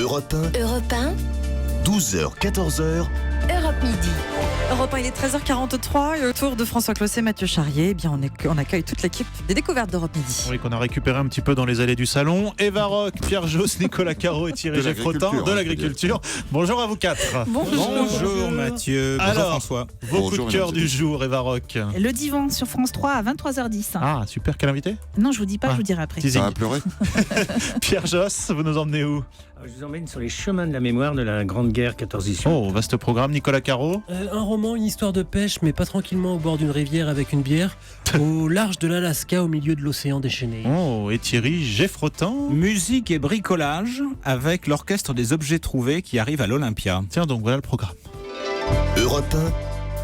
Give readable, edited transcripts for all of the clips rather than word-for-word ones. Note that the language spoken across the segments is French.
Europe 1, Europe 1, 12h, 14h, Europe Midi. Europe 1, il est 13h43 et autour de François Closet et Mathieu Charrier, eh bien on accueille toute l'équipe des découvertes d'Europe Midi. Oui, qu'on a récupéré un petit peu dans les allées du salon. Eva Rock, Pierre Josse, Nicolas Caro et Thierry Geffrotin de l'agriculture. Bonjour à vous quatre. Bonjour Mathieu, bonjour Alors, François. Vos coups de cœur du jour, Eva Rock. Le divan sur France 3 à 23h10. Ah, super, quel invité? Non, je vous dis pas, je vous dirai après. Teasing. Ça va pleurer. Pierre Josse, vous nous emmenez où? Je vous emmène sur les chemins de la mémoire de la Grande Guerre 14-18. Oh, vaste programme. Nicolas Caro. Un roman, une histoire de pêche, mais pas tranquillement au bord d'une rivière avec une bière, au large de l'Alaska, au milieu de l'océan déchaîné. Oh, et Thierry Geffrotin. Musique et bricolage avec l'orchestre des objets trouvés qui arrive à l'Olympia. Tiens, donc voilà le programme. Europe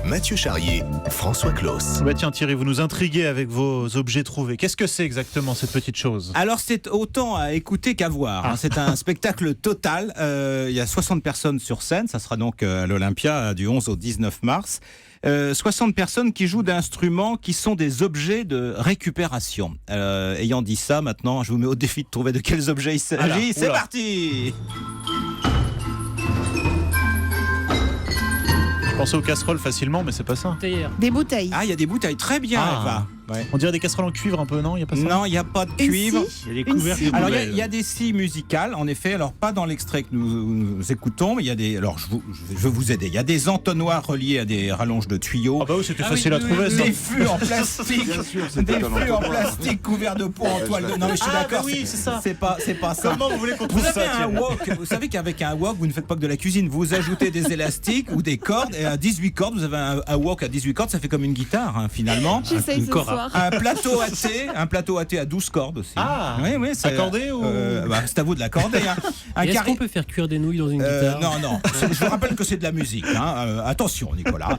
1, Mathieu Charrier, François Claus. Bah tiens Thierry, vous nous intriguez avec vos objets trouvés. Qu'est-ce que c'est exactement cette petite chose? Alors c'est autant à écouter qu'à voir. Hein. C'est un spectacle total. Il y a 60 personnes sur scène. Ça sera donc à l'Olympia du 11 au 19 mars. 60 personnes qui jouent d'instruments qui sont des objets de récupération. Ayant dit ça, maintenant, je vous mets au défi de trouver de quels objets il s'agit. C'est parti! Je pensais aux casseroles facilement, mais c'est pas ça. Des bouteilles. Ah, il y a des bouteilles. Très bien, Eva. Ouais. On dirait des casseroles en cuivre un peu, non? Il y a pas ça? Non, il n'y a pas de cuivre. scie. Il y a des couvercles de Alors poubelles. il y a des scies musicales, en effet. Alors pas dans l'extrait que nous écoutons, mais il y a des. Alors je vais vous aider. Il y a des entonnoirs reliés à des rallonges de tuyaux. Ah bah oui, c'était facile à trouver ça. Des fûts en plastique, Bien sûr, des c'était un fûts en entonnoir. plastique couverts de peau en toile de. Non mais je suis Ah, d'accord. bah oui, c'est ça. C'est pas ça. Comment vous voulez qu'on trouve Vous avez ça, un Thierry? wok. Vous savez qu'avec un wok, vous ne faites pas que de la cuisine. Vous ajoutez des élastiques ou des cordes. Et à 18 cordes, vous avez un wok à 18 cordes. Ça fait comme une guitare, hein, finalement. J'essaye Une ce cora. soir. Un plateau à thé à 12 cordes aussi. Ah. Oui, c'est Accordé ou c'est à vous de l'accorder. Hein. Un Et est-ce carré- qu'on peut faire cuire des nouilles dans une guitare? non. Je vous rappelle que c'est de la musique. Hein. Attention, Nicolas.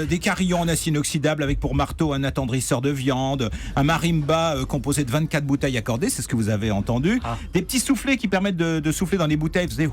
Des carillons en acier inoxydable avec pour marteau un attendrisseur de viande, un marimba composé de 24 bouteilles accordées, c'est ce que vous avez entendu. Ah. Des petits soufflets qui permettent de souffler dans les bouteilles. Vous savez,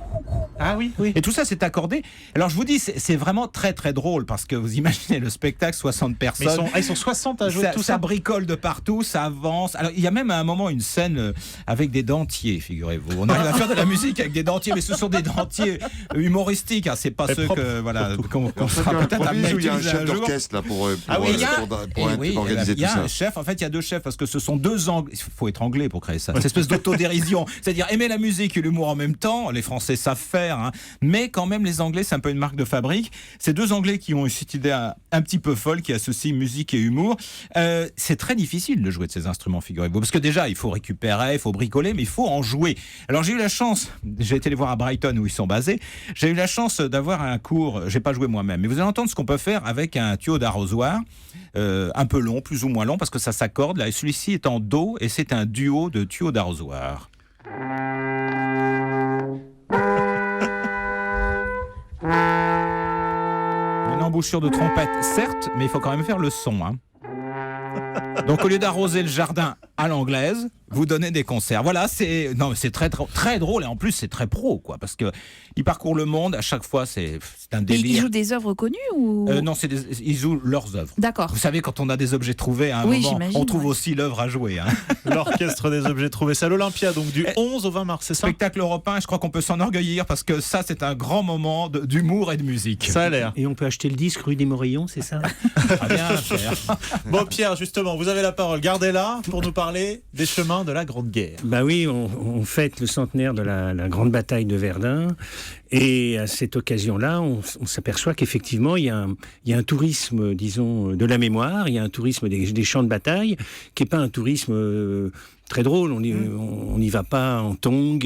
Ah oui. et tout ça, c'est accordé. Alors, je vous dis, c'est vraiment très, très drôle parce que vous imaginez le spectacle, 60 Mais personnes. ils sont 60 à jouer tout Ça ça. bricole de partout, ça avance. Alors, il y a même à un moment une scène avec des dentiers, figurez-vous. On arrive à faire de la musique avec des dentiers, mais ce sont des dentiers humoristiques. Hein. C'est pas Et ceux propre, que voilà qu'on Ça sera fait un peut-être amené à improvise ou il y a un utiliser chef un jour. d'orchestre là pour Il y a, organiser il y tout a ça. un chef. En fait, il y a deux chefs parce que ce sont deux anglais. Il faut être anglais pour créer ça. Cette espèce d'autodérision, c'est-à-dire aimer la musique et l'humour en même temps. Les Français savent faire, hein. Mais quand même les Anglais, c'est un peu une marque de fabrique. Ces deux Anglais qui ont eu cette idée un petit peu folle qui associe musique et humour. C'est très difficile de jouer de ces instruments, figurez-vous, parce que déjà il faut récupérer, il faut bricoler, mais il faut en jouer. Alors j'ai eu la chance, j'ai été les voir à Brighton où ils sont basés. J'ai eu la chance d'avoir un cours. J'ai pas joué moi-même, mais vous allez entendre ce qu'on peut faire avec un tuyau d'arrosoir, un peu long, plus ou moins long, parce que ça s'accorde. Là, et celui-ci est en do et c'est un duo de tuyaux d'arrosoir. Une embouchure de trompette, certes, mais il faut quand même faire le son. Hein. Donc au lieu d'arroser le jardin à l'anglaise, vous donnez des concerts. Voilà, c'est très, très, très drôle et en plus c'est très pro, quoi, parce que il parcourt le monde à chaque fois, c'est un Et délire. ils jouent des œuvres connues ou Non, ils jouent leurs œuvres. D'accord. Vous savez, quand on a des objets trouvés à un Oui, moment, j'imagine, on trouve ouais. aussi l'œuvre à jouer. Hein. L'orchestre des objets trouvés. C'est à l'Olympia, donc du 11 au 20 mars, c'est ça? Spectacle européen, je crois qu'on peut s'enorgueillir parce que ça, c'est un grand moment d'humour et de musique. Ça a l'air. Et on peut acheter le disque rue des Morillons, c'est ça? Très bien, Pierre. Bon Pierre, justement, vous avez la parole. Gardez-la pour nous parler des chemins de la Grande Guerre. Bah oui, on fête le centenaire de la grande bataille de Verdun. Et à cette occasion-là, on s'aperçoit qu'effectivement, il y a un tourisme, disons, de la mémoire, il y a un tourisme des champs de bataille, qui n'est pas un tourisme très drôle. On n'y va pas en tongs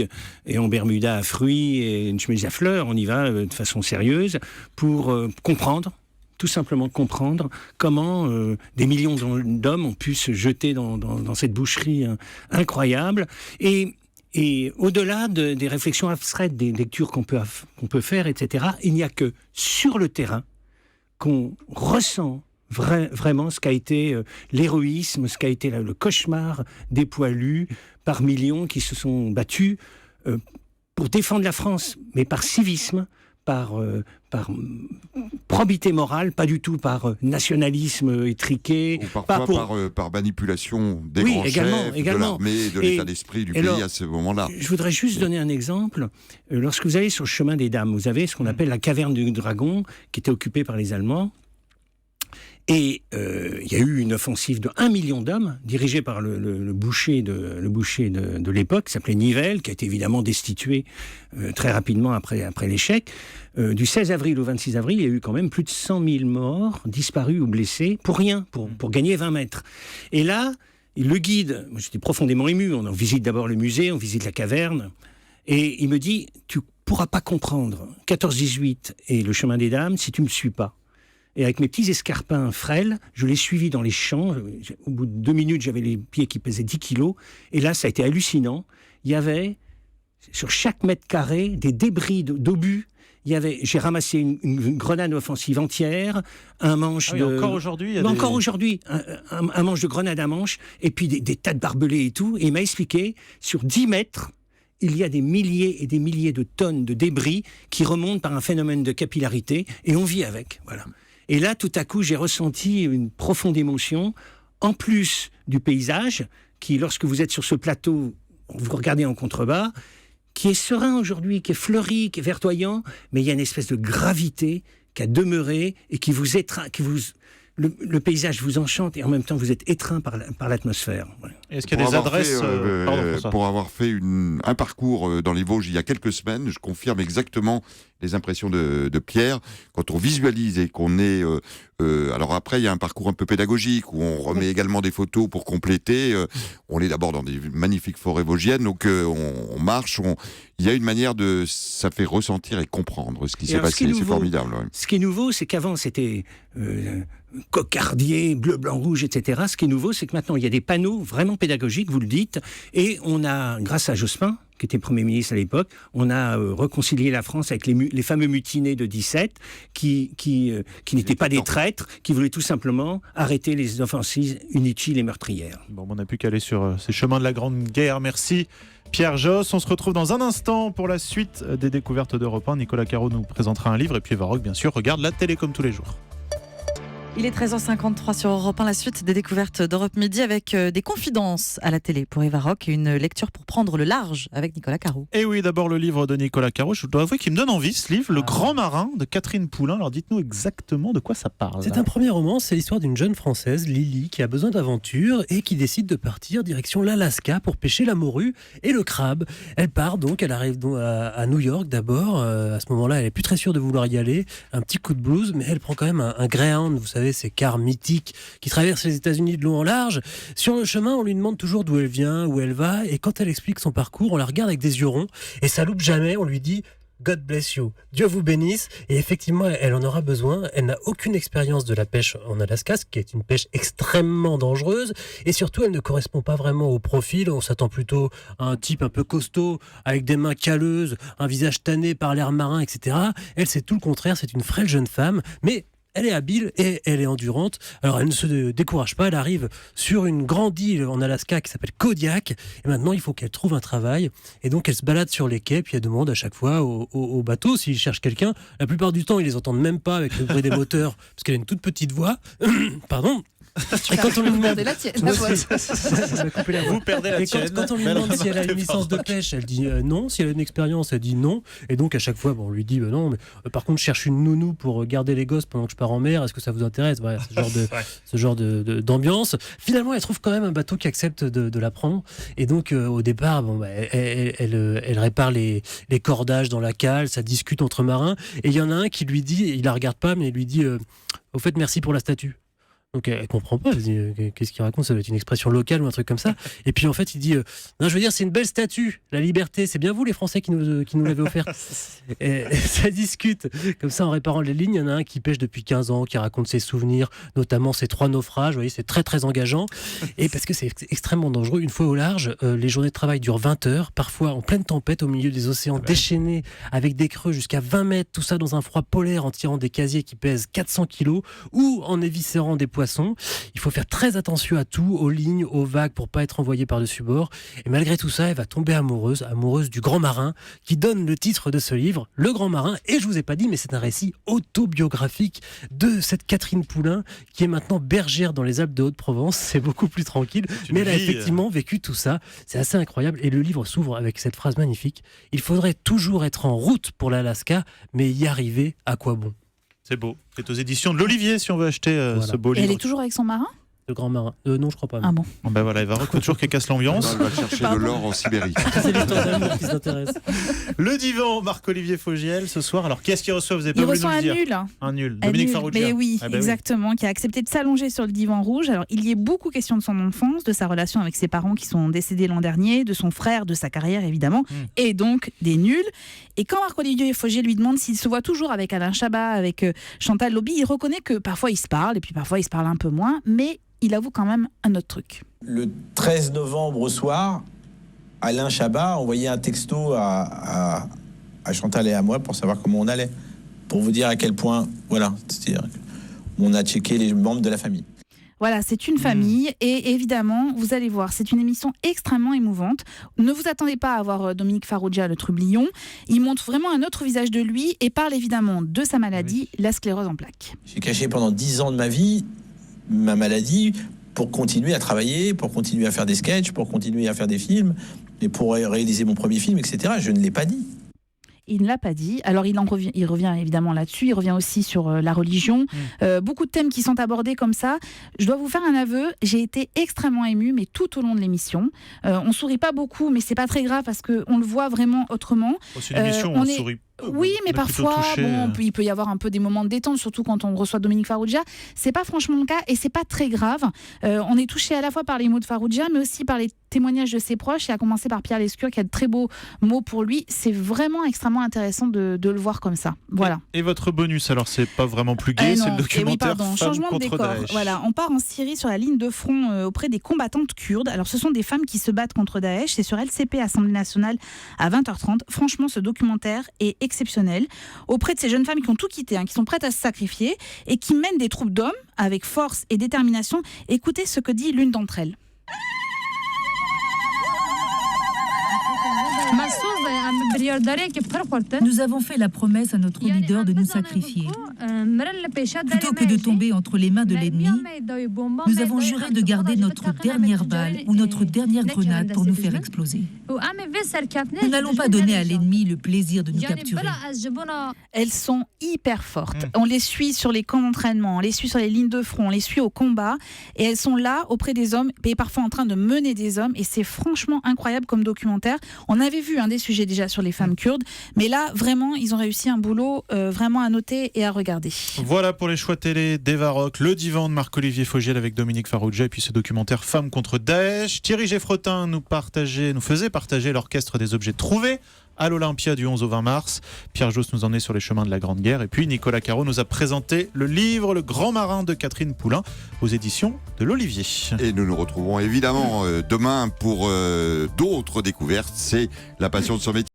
et en bermuda à fruits et une chemise à fleurs. On y va de façon sérieuse pour comprendre. Tout simplement comprendre comment des millions d'hommes ont pu se jeter dans cette boucherie incroyable. Et au-delà des réflexions abstraites, des lectures qu'on peut faire, etc., il n'y a que sur le terrain qu'on ressent vraiment ce qu'a été l'héroïsme, ce qu'a été le cauchemar des poilus par millions qui se sont battus pour défendre la France, mais par civisme, par probité morale, pas du tout par nationalisme étriqué. Ou parfois par manipulation des grands chefs, de l'armée, de l'état d'esprit du pays à ce moment-là. Je voudrais juste donner un exemple. Lorsque vous allez sur le chemin des dames, vous avez ce qu'on appelle la caverne du dragon, qui était occupée par les Allemands. Et il y a eu une offensive de 1 million d'hommes, dirigée par le boucher de l'époque, qui s'appelait Nivelle, qui a été évidemment destitué très rapidement après l'échec. Du 16 avril au 26 avril, il y a eu quand même plus de 100 000 morts, disparus ou blessés, pour rien, pour gagner 20 mètres. Et là, le guide, moi j'étais profondément ému, on visite d'abord le musée, on visite la caverne, et il me dit, tu pourras pas comprendre 14-18 et le chemin des dames si tu me suis pas. Et avec mes petits escarpins frêles, je l'ai suivi dans les champs. Au bout de 2 minutes, j'avais les pieds qui pesaient 10 kilos. Et là, ça a été hallucinant. Il y avait, sur chaque mètre carré, des débris d'obus. J'ai ramassé une grenade offensive entière, un manche Encore aujourd'hui Encore aujourd'hui, un manche de grenade à manche, et puis des tas de barbelés et tout. Et il m'a expliqué, sur 10 mètres, il y a des milliers et des milliers de tonnes de débris qui remontent par un phénomène de capillarité, et on vit avec. Voilà. Et là, tout à coup, j'ai ressenti une profonde émotion, en plus du paysage, qui, lorsque vous êtes sur ce plateau, vous regardez en contrebas, qui est serein aujourd'hui, qui est fleuri, qui est verdoyant, mais il y a une espèce de gravité qui a demeuré et qui vous étreint, le paysage vous enchante et en même temps vous êtes étreint par l'atmosphère. Voilà. Est-ce qu'il y a des adresses pour avoir fait un parcours dans les Vosges il y a quelques semaines, je confirme exactement les impressions de Pierre. Quand on visualise et qu'on est... alors après, il y a un parcours un peu pédagogique où on remet également des photos pour compléter. On est d'abord dans des magnifiques forêts vosgiennes, donc on marche, il y a une manière de... Ça fait ressentir et comprendre ce qui s'est passé, c'est formidable. Ouais. Ce qui est nouveau, c'est qu'avant c'était... cocardier, bleu, blanc, rouge, etc. Ce qui est nouveau, c'est que maintenant, il y a des panneaux vraiment pédagogiques, vous le dites, et on a, grâce à Jospin, qui était Premier ministre à l'époque, on a réconcilié la France avec les fameux mutinés de 17, qui n'étaient pas des traîtres, qui voulaient tout simplement arrêter les offensives inutiles et meurtrières. Bon, on n'a plus qu'à aller sur ces chemins de la Grande Guerre. Merci Pierre Josse. On se retrouve dans un instant pour la suite des découvertes d'Europe 1. Nicolas Caro nous présentera un livre, et puis Eva Rock, bien sûr, regarde la télé comme tous les jours. Il est 13h53 sur Europe 1, la suite des découvertes d'Europe Midi avec des confidences à la télé pour Eva Rock et une lecture pour prendre le large avec Nicolas Caro. Et oui, d'abord le livre de Nicolas Caro. Je dois avouer qu'il me donne envie, ce livre, Le Grand Marin de Catherine Poulain. Alors dites-nous exactement de quoi ça parle. C'est un premier roman, c'est l'histoire d'une jeune Française, Lily, qui a besoin d'aventure et qui décide de partir direction l'Alaska pour pêcher la morue et le crabe. Elle part donc, elle arrive donc à New York d'abord. À ce moment-là, elle est plus très sûre de vouloir y aller. Un petit coup de blues, mais elle prend quand même un Greyhound, vous savez, ces cars mythiques qui traversent les États-Unis de long en large. Sur le chemin, on lui demande toujours d'où elle vient, où elle va, et quand elle explique son parcours, on la regarde avec des yeux ronds, et ça loupe jamais, on lui dit God bless you, Dieu vous bénisse. Et effectivement, elle en aura besoin. Elle n'a aucune expérience de la pêche en Alaska, ce qui est une pêche extrêmement dangereuse, et surtout elle ne correspond pas vraiment au profil. On s'attend plutôt à un type un peu costaud, avec des mains calleuses, un visage tanné par l'air marin, etc. Elle, c'est tout le contraire, c'est une frêle jeune femme, mais elle est habile et elle est endurante. Alors elle ne se décourage pas, elle arrive sur une grande île en Alaska qui s'appelle Kodiak, et maintenant il faut qu'elle trouve un travail, et donc elle se balade sur les quais, puis elle demande à chaque fois au bateau s'ils cherchent quelqu'un. La plupart du temps ils les entendent même pas avec le bruit des moteurs, parce qu'elle a une toute petite voix. Pardon. Et quand on lui demande la tienne, la voix. Vous perdez la tienne. Quand on lui demande si elle a une licence de pêche, elle dit non. Si elle a une expérience, elle dit non. Et donc à chaque fois, on lui dit non, mais par contre, je cherche une nounou pour garder les gosses pendant que je pars en mer. Est-ce que ça vous intéresse? Voilà, ce genre d'ambiance. Finalement, elle trouve quand même un bateau qui accepte de la prendre. Et donc au départ, elle répare les cordages dans la cale. Ça discute entre marins. Et il y en a un qui lui dit, il la regarde pas, mais il lui dit au fait, merci pour la statue. Donc elle comprend pas, elle se dit qu'est-ce qu'il raconte, ça doit être une expression locale ou un truc comme ça. Et puis en fait il dit non, je veux dire, c'est une belle statue, la liberté, c'est bien vous les Français qui nous l'avez offert. Et ça discute comme ça en réparant les lignes. Il y en a un qui pêche depuis 15 ans, qui raconte ses souvenirs, notamment ses 3 naufrages. Vous voyez, c'est très très engageant, et parce que c'est extrêmement dangereux. Une fois au large, les journées de travail durent 20 heures, parfois en pleine tempête au milieu des océans déchaînés, avec des creux jusqu'à 20 mètres, tout ça dans un froid polaire, en tirant des casiers qui pèsent 400 kilos ou en éviscérant des poissons. Il faut faire très attention à tout, aux lignes, aux vagues, pour pas être envoyé par-dessus bord. Et malgré tout ça, elle va tomber amoureuse du grand marin, qui donne le titre de ce livre, Le Grand Marin. Et je vous ai pas dit, mais c'est un récit autobiographique de cette Catherine Poulain, qui est maintenant bergère dans les Alpes de Haute-Provence. C'est beaucoup plus tranquille, mais elle a effectivement vécu tout ça. C'est assez incroyable. Et le livre s'ouvre avec cette phrase magnifique: il faudrait toujours être en route pour l'Alaska, mais y arriver, à quoi bon? C'est beau. C'est aux éditions de l'Olivier si on veut acheter ce beau Et livre. elle est toujours avec son marin? Le Grand Marin. Non, je crois pas. Ah bon. Ben voilà, il va toujours qu'elle casse l'ambiance. Elle va chercher de l'or en Sibérie. C'est l'histoire d'amour qui s'intéresse. Le divan, Marc-Olivier Fogiel, ce soir. Alors, qu'est-ce qu'il reçoit? Vous avez pas Il voulu reçoit nous un le dire. nul. Un nul. Un Dominique nul. Farrugia. Mais oui, Ah ben exactement, qui a accepté de s'allonger sur le divan rouge. Alors, il y est beaucoup question de son enfance, de sa relation avec ses parents qui sont décédés l'an dernier, de son frère, de sa carrière évidemment, et donc des nuls. Et quand Marc-Olivier Fogiel lui demande s'il se voit toujours avec Alain Chabat, avec Chantal Lobby, il reconnaît que parfois ils se parlent, et puis parfois ils se parlent un peu moins, mais il avoue quand même un autre truc. Le 13 novembre au soir, Alain Chabat a envoyé un texto à Chantal et à moi pour savoir comment on allait. Pour vous dire à quel point, voilà, c'est-à-dire on a checké les membres de la famille. Voilà, c'est une famille et évidemment, vous allez voir, c'est une émission extrêmement émouvante. Ne vous attendez pas à voir Dominique Farrugia, le trublion. Il montre vraiment un autre visage de lui et parle évidemment de sa maladie, la sclérose en plaques. J'ai caché pendant 10 ans de ma vie ma maladie pour continuer à travailler, pour continuer à faire des sketchs, pour continuer à faire des films et pour réaliser mon premier film, etc. Je ne l'ai pas dit. Il ne l'a pas dit. Alors il revient évidemment là-dessus. Il revient aussi sur la religion. Beaucoup de thèmes qui sont abordés comme ça. Je dois vous faire un aveu. J'ai été extrêmement émue, mais tout au long de l'émission. On sourit pas beaucoup, mais c'est pas très grave parce que on le voit vraiment autrement. C'est une émission où on sourit. Oui, mais parfois, touché, il peut y avoir un peu des moments de détente, surtout quand on reçoit Dominique Farrugia. C'est pas franchement le cas et c'est pas très grave. On est touché à la fois par les mots de Farrugia, mais aussi par les témoignages de ses proches, et à commencer par Pierre Lescure qui a de très beaux mots pour lui. C'est vraiment extrêmement intéressant de le voir comme ça. Voilà. Et votre bonus, alors c'est pas vraiment plus gai, c'est le documentaire Femmes changement de contre décor. Daesh. Voilà, on part en Syrie sur la ligne de front auprès des combattantes kurdes. Alors ce sont des femmes qui se battent contre Daesh. C'est sur LCP Assemblée nationale à 20h30. Franchement, ce documentaire est exceptionnel. Auprès de ces jeunes femmes qui ont tout quitté, qui sont prêtes à se sacrifier et qui mènent des troupes d'hommes avec force et détermination. Écoutez ce que dit l'une d'entre elles. Nous avons fait la promesse à notre leader de nous sacrifier. Plutôt que de tomber entre les mains de l'ennemi, nous avons juré de garder notre dernière balle ou notre dernière grenade pour nous faire exploser. Nous n'allons pas donner à l'ennemi le plaisir de nous capturer. Elles sont hyper fortes. On les suit sur les camps d'entraînement, on les suit sur les lignes de front, on les suit au combat, et elles sont là auprès des hommes, et parfois en train de mener des hommes, et c'est franchement incroyable comme documentaire. On avait vu des sujets déjà sur les femmes kurdes, mais là vraiment ils ont réussi un boulot vraiment à noter et à regarder. Voilà pour les choix télé d'Eva Rock, le divan de Marc-Olivier Fogiel avec Dominique Farrugia, et puis ce documentaire Femmes contre Daesh. Thierry Geffrotin nous faisait partager l'orchestre des objets trouvés à l'Olympia du 11 au 20 mars. Pierre Josse nous emmenait sur les chemins de la Grande Guerre. Et puis Nicolas Caro nous a présenté le livre Le Grand Marin de Catherine Poulain aux éditions de l'Olivier. Et nous nous retrouvons évidemment demain pour d'autres découvertes. C'est la passion de son métier.